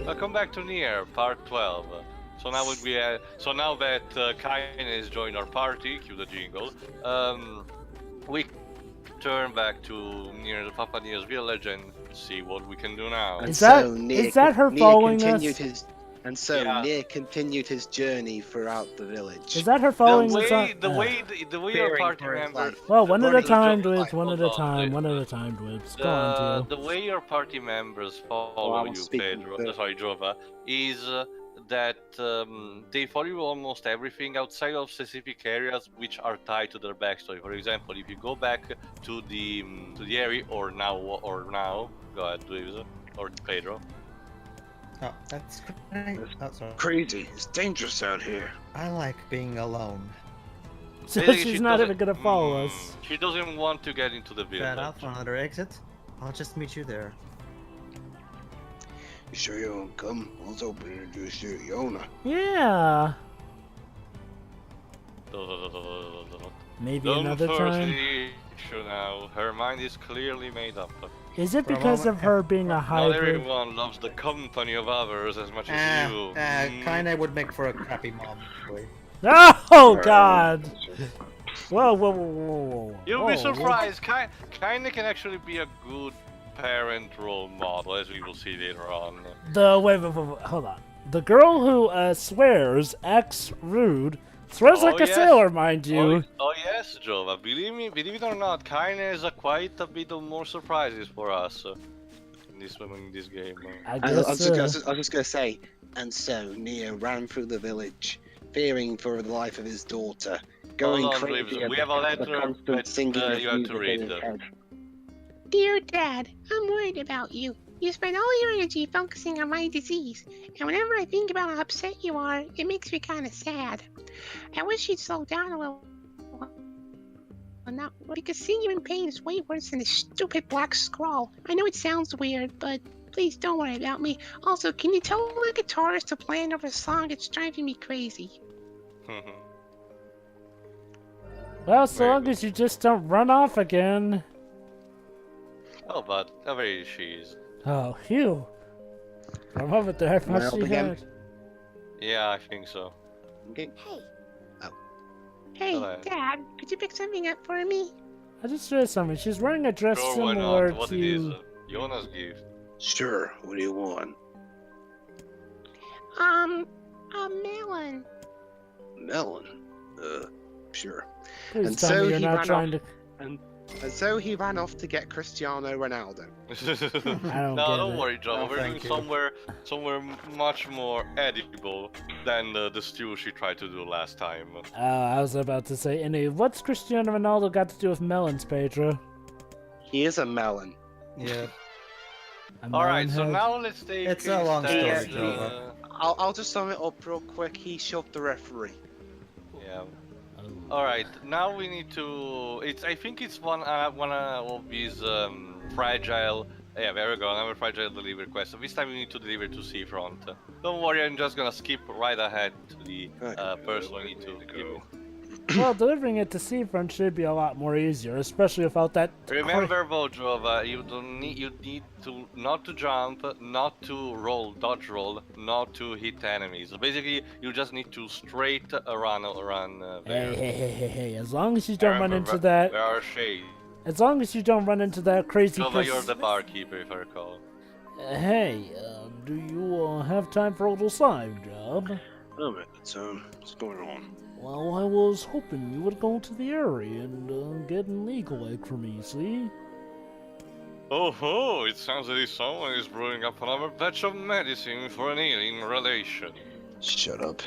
Welcome back to NieR, part 12. So now that Kaine has joined our party, cue the jingle. We turn back to near the Papa Nier's village and see what we can do now. And Is so that her following continued us? Yeah. NieR continued his journey throughout the village. Is that her following us? The way your Fearing party for his members. life. Well, one at a Running time, for his Dwebs. life. One at a Hold on, time. wait. One at a time, Dwebs. Go on, Tio. The way your party members follow I you, was speaking Pedro, first. Jova, is that they follow you almost everything outside of specific areas which are tied to their backstory. For example, if you go back to the area, or now, go ahead, Dwebs, or Pedro. Oh, that's great. Oh, sorry. Crazy. It's dangerous out here. I like being alone. So Basically, she's she not doesn't- even gonna follow us. She doesn't want to get into the Fair village. enough, another exit. I'll just meet you there. You sure you won't come? I was hoping to introduce you to Yona. Yeah. Maybe Don't another force time. the issue now. Her mind is clearly made up. Is it For a because of moment, her being a Not hybrid? everyone loves the company of others as much as you. Kinda would make for a crappy mom, actually. Oh God! Whoa, whoa, whoa, whoa, whoa! You'll whoa, be surprised. Kinda can actually be a good parent role model, as we will see later on. Wait, hold on. The girl who swears, acts rude, swears like a yes. sailor, mind you. Oh yes, Jova. Believe it or not, Kaine has quite a bit of more surprises for us in this game. I I was guess. just gonna say, and so NieR ran through the village, fearing for the life of his daughter, going Hold on, crazy. Dwebs. We have a at the letter constant that singing of you have to music read. in his head. Dear Dad, I'm worried about you. You spend all your energy focusing on my disease, and whenever I think about how upset you are, it makes me kind of sad. I wish you'd slow down a little. Not because seeing you in pain is way worse than this stupid black scrawl. I know it sounds weird, but please don't worry about me. Also, can you tell the guitarist to play another song? It's driving me crazy. Well, so Very long as you just don't run off again. Oh, but there she is. Oh, phew. For a moment there, I Am I thought up she again? had. Yeah, I think so. Okay. Hey, Hello. Dad, could you pick something up for me? I just realized something. She's wearing a dress Sure, why similar not? What it is? to. Jonas gift. Sure. What do you want? A melon. Melon. Sure. Please And tell so me you're he not ran trying to. And so he ran off to get Cristiano Ronaldo. I don't No, get don't it. worry, John. No, We're doing thank you. somewhere much more edible than the stew she tried to do last time. I was about to say, anyway, what's Cristiano Ronaldo got to do with melons, Pedro? He is a melon. Yeah. A All right, melon so head? now let's take. It's a long instead, story, Jova. I'll just sum it up real quick. He shoved the referee. Yeah. Oh. All right. Now we need to. I think it's one of these fragile. Yeah, there we go. Another fragile delivery quest. So this time we need to deliver to Seafront. Don't worry, I'm just gonna skip right ahead to the person we need to give. Well, delivering it to Seafront should be a lot more easier, especially without that. Remember, Vojova, you need to not to jump, not to dodge roll, not to hit enemies. So basically, you just need to straight run there. Hey! As long as you don't run into that. There are shades. As long as you don't run into that crazy Jova, you're the barkeeper, if I recall. Hey, do you have time for a little side job? Oh man, what's going on? Well, I was hoping you would go to the area and get an eagle egg for me, see? Oh ho! It sounds as if someone is brewing up another batch of medicine for an healing relation. Shut up.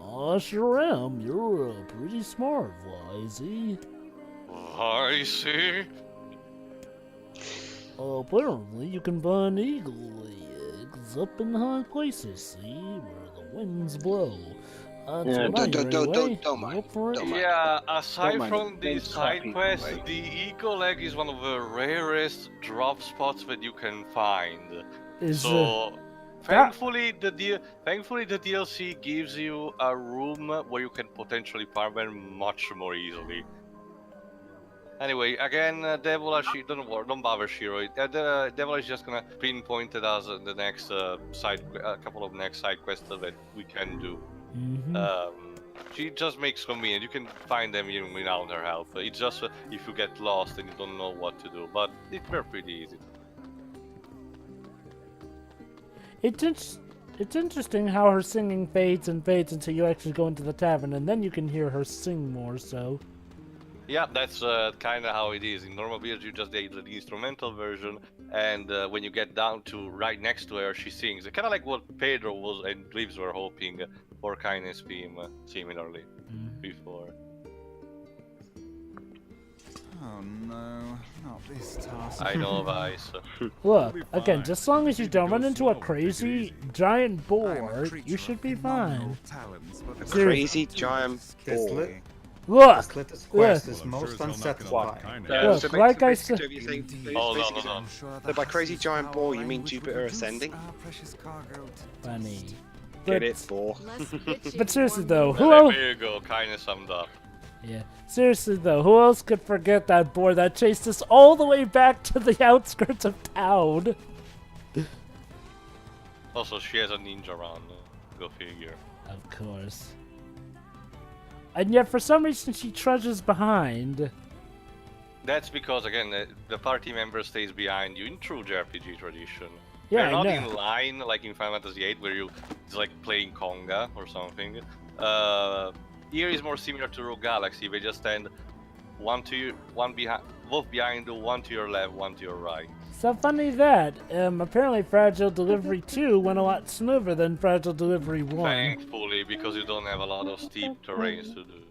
I sure am. You're pretty smart, Wisey. I see. Apparently, you can find eagle eggs up in high places, see? Where the winds blow. That's Yeah, what I hear anyway. don't mind. Up for it? Don't mind. Yeah, aside Don't mind from it. the Don't side copy quest, away. the eagle egg is one of the rarest drop spots that you can find. Is, So, thankfully the DLC gives you a room where you can potentially farm them much more easily. Anyway, again, Devola, don't bother Shiro. The Devola is just gonna pinpoint it as the next couple of next side quests that we can do. She just makes convenient. You can find them even without her help. It's just if you get lost and you don't know what to do, but they're pretty easy. It's interesting how her singing fades and fades until you actually go into the tavern, and then you can hear her sing more so. Yeah, that's kind of how it is. In normal videos, you just did the instrumental version, and when you get down to right next to her, she sings. Kind of like what Pedro was and Glibs were hoping for Kindness theme, similarly, before. Oh no, not this task. I know, Vice. Look, again, just as long as you don't run into a crazy giant boar, you should be fine. A crazy giant boar. Look! This quest is Well, I'm most sure as they'll knock unsatisfying. it off Look, like I said- Hold on. So by crazy giant boar, you mean Jupiter ascending? Funny. Get it, boar. But seriously though, who There else? you go, Kindness summed up. Yeah. Seriously though, who else could forget that boar that chased us all the way back to the outskirts of town? Also, she has a ninja run. Go figure. Of course. And yet, for some reason, she trudges behind. That's because, again, the party member stays behind you in true JRPG tradition. Yeah, They're I not know. in line like in Final Fantasy VIII, where it's like playing conga or something. Here is more similar to Rogue Galaxy. They just stand both behind you, one to your left, one to your right. So funny that, apparently Fragile Delivery 2 went a lot smoother than Fragile Delivery 1. Thankfully, because you don't have a lot of steep terrains to do.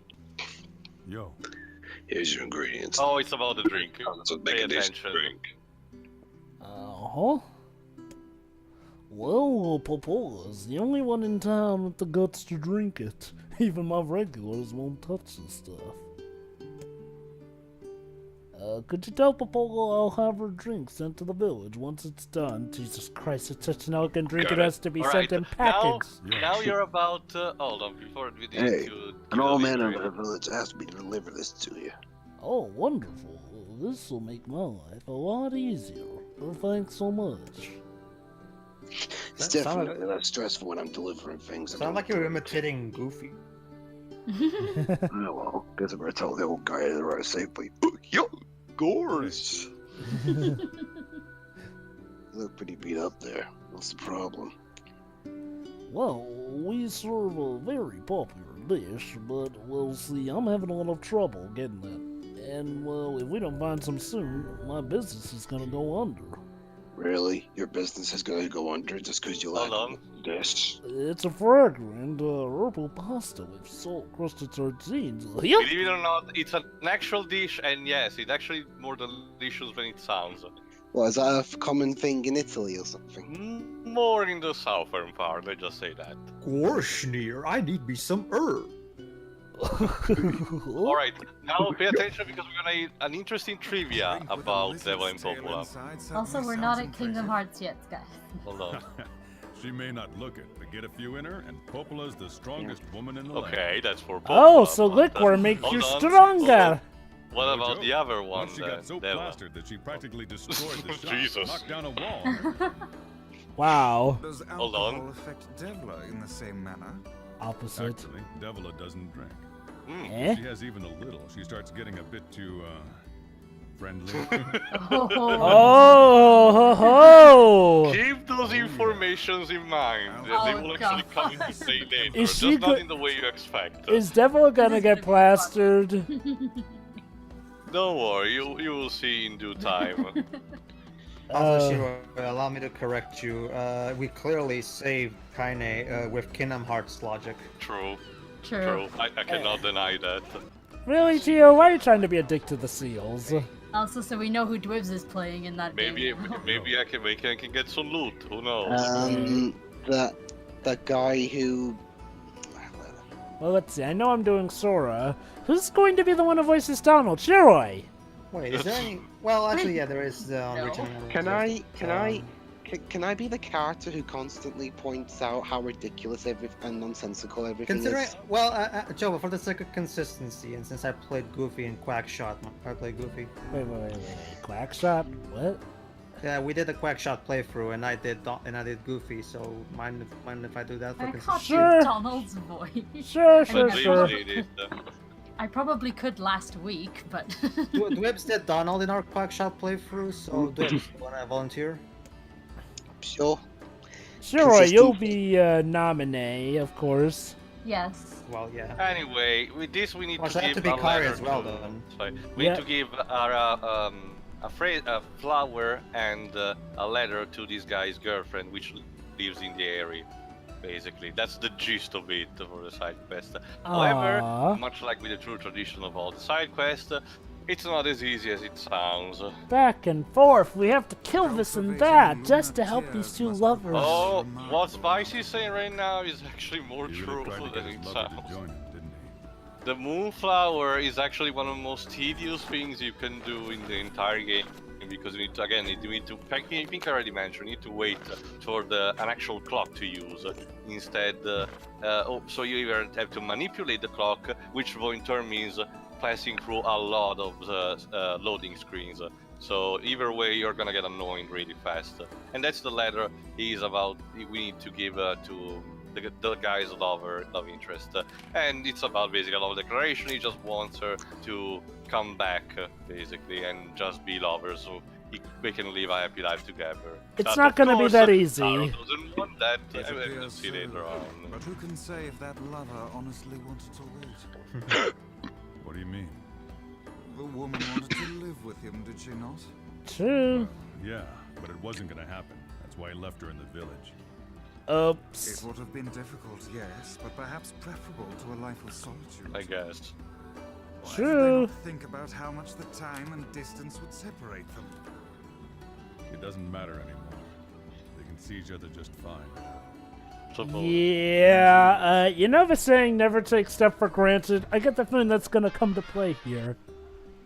Yo, Here's your ingredients. Oh, it's about the drink. So Pay make a decent attention. drink. Uh-huh. Well, Popola's the only one in town with the guts to drink it. Even my regulars won't touch the stuff. Could you tell Popola I'll have her drink sent to the village once it's done? Jesus Christ, it's such an elegant drink, it has to be sent in packets. Now you're about. Hold on, before we did Hey, to An old the man of drink. the village asked me to deliver this to you. Oh, wonderful. This will make my life a lot easier. Oh, thanks so much. It's That sounded- definitely less stressful when I'm delivering things. Sound like you're imitating Goofy. Oh well, guess I better tell the old guy to ride safely. Yo, Gores! You look pretty beat up there. What's the problem? Well, we serve a very popular dish, but, well, see, I'm having a lot of trouble getting it. And, well, if we don't find some soon, my business is gonna go under. Really? Your business is gonna go under just because you lack Hold on. this? It's a fragrant, herbal pasta with salt-crusted sardines. Yep. Believe it or not, it's an actual dish, and yes, it's actually more delicious than it sounds. Well, is that a common thing in Italy or something? More in the southern part, let's just say that. Gosh, NieR, I need me some herb. Alright, now pay attention because we're gonna eat an interesting trivia about Devola and Popola. Also, we're not at Kingdom Hearts yet, guys. Hold on. She may not look it, but get a few in her, and Popola's the strongest woman in the land. Okay, that's for Popola. Oh, so but, liquor makes hold you on, stronger. hold on. What about the other one Once she then? got so Devola? plastered that she practically destroyed the shop, Jesus. knocked down a wall. Wow. Does Hold on. alcohol affect Devola in the same manner? Opposite. Actually, Devola doesn't drink. Mm. Eh? She has even a little. She starts getting a bit too, friendly. Oh, ho, ho. Keep those informations in mind. They Oh, will actually God. come into play later, Is she just not go- in the way you expect. Is Devil gonna get plastered? Don't worry, you will see in due time. Also, Shiro, allow me to correct you. We clearly saved Kaine with Kingdom Hearts logic. True, True. true. I cannot deny that. Really, Gio? Why are you trying to be a dick to the seals? Also, so we know who Dwibs is playing in that Maybe game. maybe I can get some loot. Who knows? That guy who. Well, let's see. I know I'm doing Sora. Who's going to be the one who voices Donald? Shiroi! Wait, is there any? Well, actually, yeah, there is the No. original. Can I Can I be the character who constantly points out how ridiculous and nonsensical everything Considering, is? well, Joe, for the sake of consistency, and since I played Goofy in Quackshot, I played Goofy. Wait. Quackshot? What? Yeah, we did a Quackshot playthrough, and I did Goofy. So mind if I do that for I consistency? can't Sure. do Donald's voice. Sure. I probably could last week, but Dwibs did Donald in our Quackshot playthrough, so Dwibs, you wanna volunteer? Sure. Sure, you'll be nominee, of course. yes. Well, yeah. Anyway, with this we need Well, to so I have give to be a Kari letter as well, to- then. Sorry, we Yeah. need to give a flower and a letter to this guy's girlfriend, which lives in the area. Basically, that's the gist of it for the side quest. However, Aww. much like with the true tradition of all the side quests, it's not as easy as it sounds. Back and forth, we have to kill this and that just to help these two lovers. Oh, what Spicy's saying right now is actually more He really tried truthful to than get it his lover sounds. to join him, didn't he? The moonflower is actually one of the most tedious things you can do in the entire game, because you need to, again, you need to, I think I already mentioned, you need to wait for an actual clock to use. Instead, so you either have to manipulate the clock, which in turn means passing through a lot of loading screens. So either way, you're gonna get annoying really fast. And that's the letter is about. We need to give to the guy's love interest, and it's about basically a love declaration. He just wants her to come back, basically, and just be lovers, so they can live a happy life together. It's But not of gonna be course, that easy. Taro doesn't want that. It I will appears see so, later on. But who can say if that lover honestly wanted to wait? What do you mean? The woman wanted to live with him, did she not? True. Yeah, but it wasn't gonna happen. That's why he left her in the village. It Oops. would have been difficult, yes, but perhaps preferable to a life of solitude. I guess. Why did they True. not think about how much the time and distance would separate them? It doesn't matter anymore. They can see each other just fine. Suppose. Yeah, you know the saying, never take stuff for granted? I get the feeling that's gonna come to play here.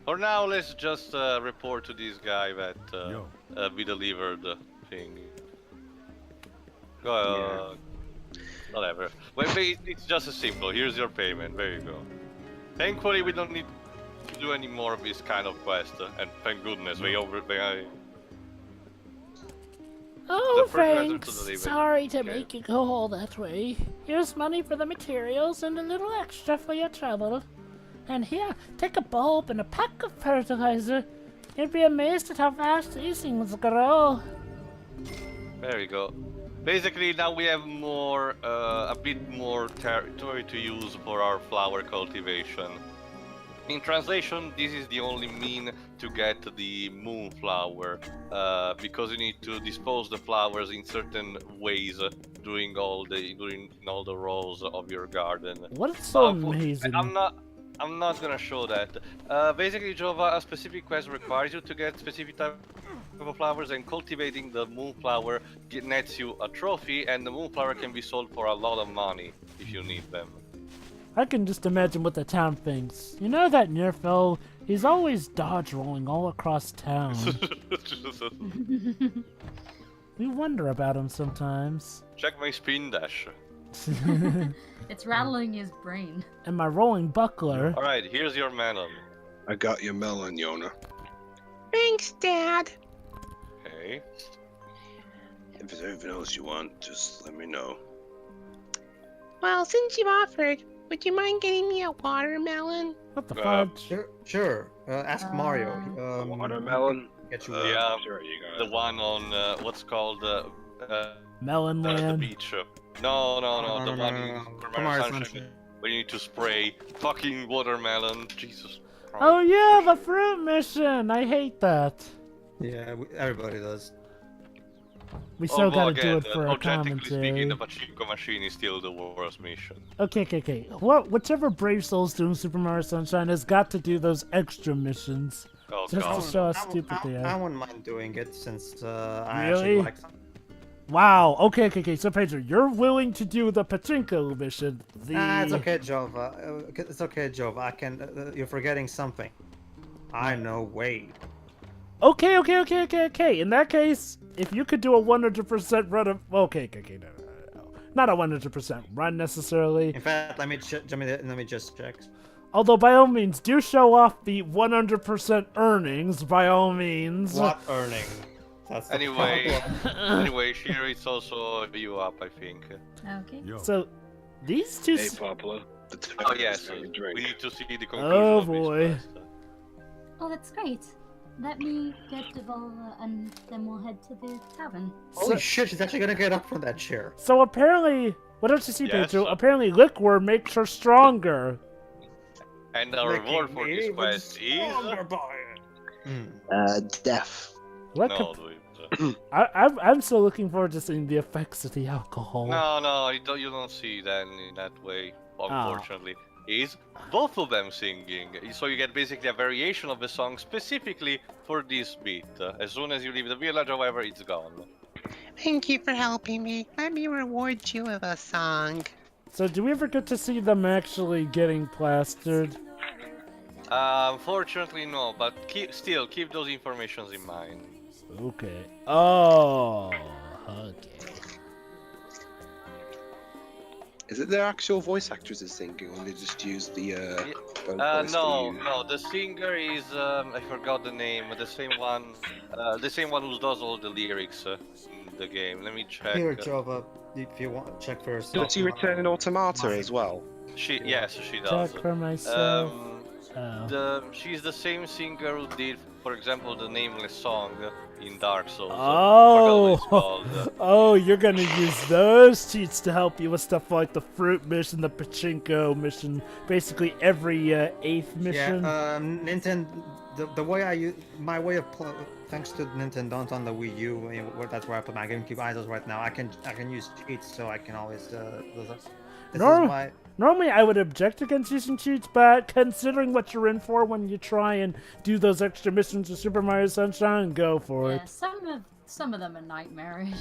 For now, let's just report to this guy that Yo. we delivered the thing. Go, whatever. It's just as simple. Here's your payment. There you go. Thankfully, we don't need to do any more of this kind of quest, and thank goodness we Oh, The first letter to thanks. deliver. Sorry to Okay. make you go all that way. Here's money for the materials and a little extra for your trouble. And here, take a bulb and a pack of fertilizer. You'd be amazed at how fast these things grow. There we go. Basically, now we have more, a bit more territory to use for our flower cultivation. In translation, this is the only mean to get the moonflower, because you need to dispose the flowers in certain ways during all the rows of your garden. What is so For- amazing? I'm not gonna show that. Basically, Jova, a specific quest requires you to get specific type of flowers, and cultivating the moonflower nets you a trophy, and the moonflower can be sold for a lot of money if you need them. I can just imagine what the town thinks. You know that NieR fellow? He's always dodge rolling all across town. We wonder about him sometimes. Check my spin dash. It's rattling his brain. And my rolling buckler. Alright, here's your melon. I got your melon, Yona. Thanks, Dad. Okay. If there's anything else you want, just let me know. Well, since you've offered, would you mind getting me a watermelon? What the Uh, fudge? Sure. Ask Mario. Watermelon? Get you. Yeah, Sure, you got the it. one on what's called Melon the Land. beach. No, the one in no. Super Come Mario on, Sunshine, Sunshine. where you need to spray fucking watermelon. Jesus Christ. Oh yeah, the fruit mission! I hate that. Yeah, everybody does. We still Although gotta do again, it for a objectively speaking, commentary. the pachinko machine is still the worst mission. Okay. Whichever Brave Souls do in Super Mario Sunshine has got to do those extra missions. Oh Just god. to show how stupid they I are. wouldn't mind doing it since I Really? actually like some. Wow, okay. So Pedro, you're willing to do the pachinko mission. It's okay, Jova. It's okay, Jova. I can. You're forgetting something. I know Wade. Okay. In that case, if you could do a 100% run of... Okay, no. Not a 100% run necessarily. In fact, let me just check. Although, by all means, do show off the 100% earnings, by all means. What earning? That's the Anyway, problem. anyway, here it's also you up, I think. Okay. Yo. So, these two... Hey, Popola. The Oh tavern yes, is very drink. we need to see the conclusion Oh, of this boy. quest. Oh, that's great. Let me get Devola and then we'll head to the tavern. Holy shit, she's actually gonna get up from that chair. So apparently... What don't you see, Yes. Pedro? Apparently liquor makes her stronger. And our reward for this quest is... Death. What No, could- I'm still looking forward to seeing the effects of the alcohol. no, you don't see that in that way, unfortunately. Is both of them singing, so you get basically a variation of the song specifically for this beat. As soon as you leave the village, however, it's gone. Thank you for helping me. Let me reward you with a song. So do we ever get to see them actually getting plastered? Unfortunately, no, but still keep those informations in mind. Okay. Oh, okay. Is it their actual voice actresses singing, or they just use the phone voice No, to use? no, the singer is I forgot the name. The same one who does all the lyrics in the game. Let me check. Here, Jova, if you want to check first. Does she return in Automata as well? Yes, she does. Check for myself. She's the same singer who did, for example, the Nameless song in Dark Souls. Oh, you're gonna use those cheats to help you with stuff like the fruit mission, the pachinko mission, basically every 8th mission. Yeah, Nintendo. The way I use my way of thanks to Nintendo on the Wii U, that's where I put my GameCube idols right now. I can use cheats, so I can always. Normally, I would object against using cheats, but considering what you're in for when you try and do those extra missions with Super Mario Sunshine, go for Yeah, it. some of them are nightmarish.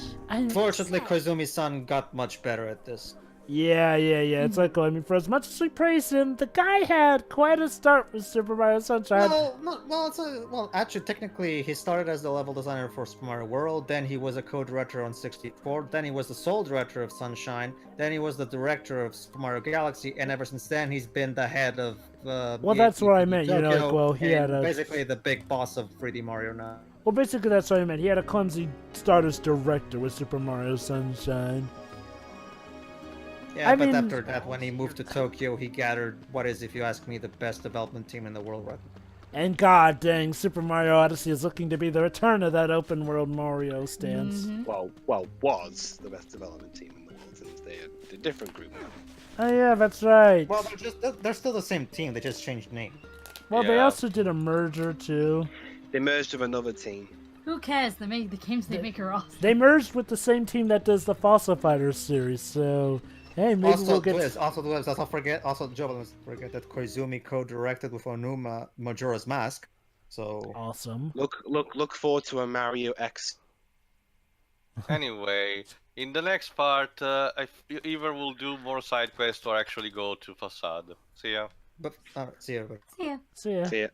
Fortunately, Koizumi-san got much better at this. Yeah. It's like, I mean, for as much as we praise him, the guy had quite a start with Super Mario Sunshine. Well, actually, technically, he started as the level designer for Super Mario World, then he was a co-director on 64, then he was the sole director of Sunshine, then he was the director of Super Mario Galaxy, and ever since then, he's been the head of... Well, that's what I meant, you know, like, well, he had a... basically the big boss of 3D Mario now. Well, basically, that's what I meant. He had a clumsy start as director with Super Mario Sunshine. Yeah, I but mean- after that, when he moved to Tokyo, he gathered what is, if you ask me, the best development team in the world right now. And god dang, Super Mario Odyssey is looking to be the return of that open world Mario stance. Well, was the best development team in the world, since they're a different group now. Oh yeah, that's right. Well, they're still the same team, they just changed name. Well, they Yeah. also did a merger too. They merged with another team. Who cares? The games they make are awesome. They merged with the same team that does the Fossil Fighters series, so hey, maybe we'll get. Joe, let's forget that Koizumi co-directed with Onuma Majora's Mask. So Awesome. Look forward to a Mario X. Anyway, in the next part, either we'll do more side quests or actually go to Façade. See ya. But see ya. Yeah. See ya. See ya.